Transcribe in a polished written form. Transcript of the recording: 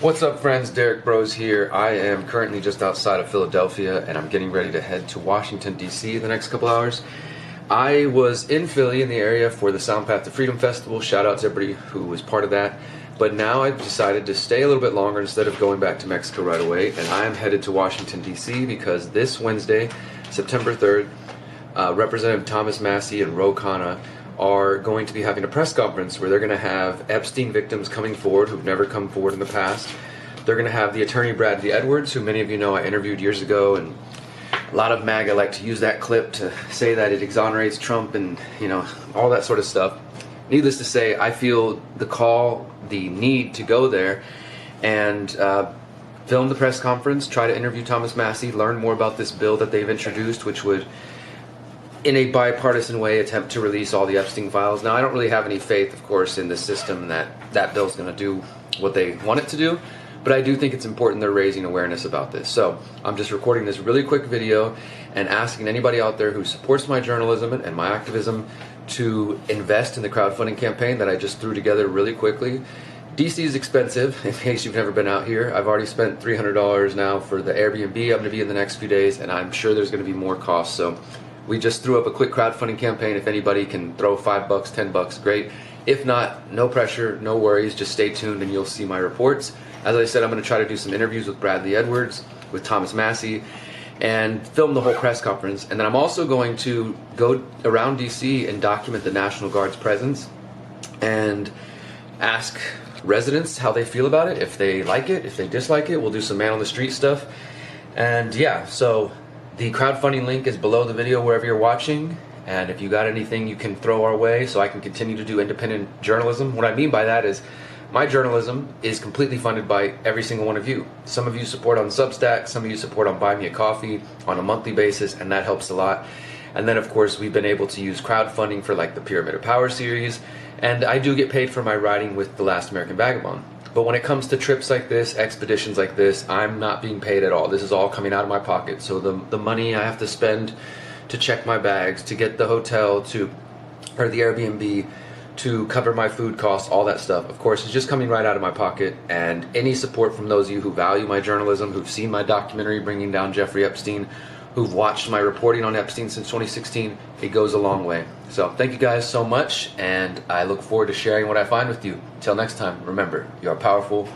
What's up, friends? Derrick Broze here. I am currently just outside of Philadelphia and I'm getting ready to head to Washington, D.C. in the next couple hours. I was in Philly in the area for the Sound Path to Freedom Festival. Shout out to everybody who was part of that. But now I've decided to stay a little bit longer instead of going back to Mexico right away. And I am headed to Washington, D.C. because this Wednesday, September 3rd, Representative Thomas Massie and Khanna are going to be having a press conference where they're going to have Epstein victims coming forward who've never come forward in the past. They're going to have the attorney Bradley Edwards, who many of you know I interviewed years ago, and a lot of MAGA like to use that clip to say that it exonerates Trump and, you know, all that sort of stuff. Needless to say, I feel the call, the need to go there and film the press conference, try to interview Thomas Massie, learn more about this bill that they've introduced, which would, in a bipartisan way, attempt to release all the Epstein files. Now, I don't really have any faith, of course, in the system that that bill's going to do what they want it to do, but I do think it's important they're raising awareness about this. So I'm just recording this really quick video and asking anybody out there who supports my journalism and my activism to invest in the crowdfunding campaign that I just threw together really quickly. DC is expensive, in case you've never been out here. I've already spent $300 now for the Airbnb I'm going to be in the next few days, and I'm sure there's going to be more costs. So we just threw up a quick crowdfunding campaign. If anybody can throw $5, $10, great. If not, no pressure, no worries. Just stay tuned and you'll see my reports. As I said, I'm going to try to do some interviews with Bradley Edwards, with Thomas Massie, and film the whole press conference. And then I'm also going to go around DC and document the National Guard's presence and ask residents how they feel about it, if they like it, if they dislike it. We'll do some man on the street stuff. And yeah, so the crowdfunding link is below the video wherever you're watching, and if you got anything you can throw our way so I can continue to do independent journalism. What I mean by that is my journalism is completely funded by every single one of you. Some of you support on Substack, some of you support on Buy Me a Coffee on a monthly basis, and that helps a lot. And then of course we've been able to use crowdfunding for like the Pyramid of Power series, and I do get paid for my writing with The Last American Vagabond. But when it comes to trips like this, expeditions like this, I'm not being paid at all. This is all coming out of my pocket. So the money I have to spend to check my bags, to get the hotel, or the Airbnb, to cover my food costs, all that stuff, of course, is just coming right out of my pocket. And any support from those of you who value my journalism, who've seen my documentary Bringing Down Jeffrey Epstein, who've watched my reporting on Epstein since 2016, it goes a long way. So thank you guys so much, and I look forward to sharing what I find with you. Until next time, remember, you are powerful.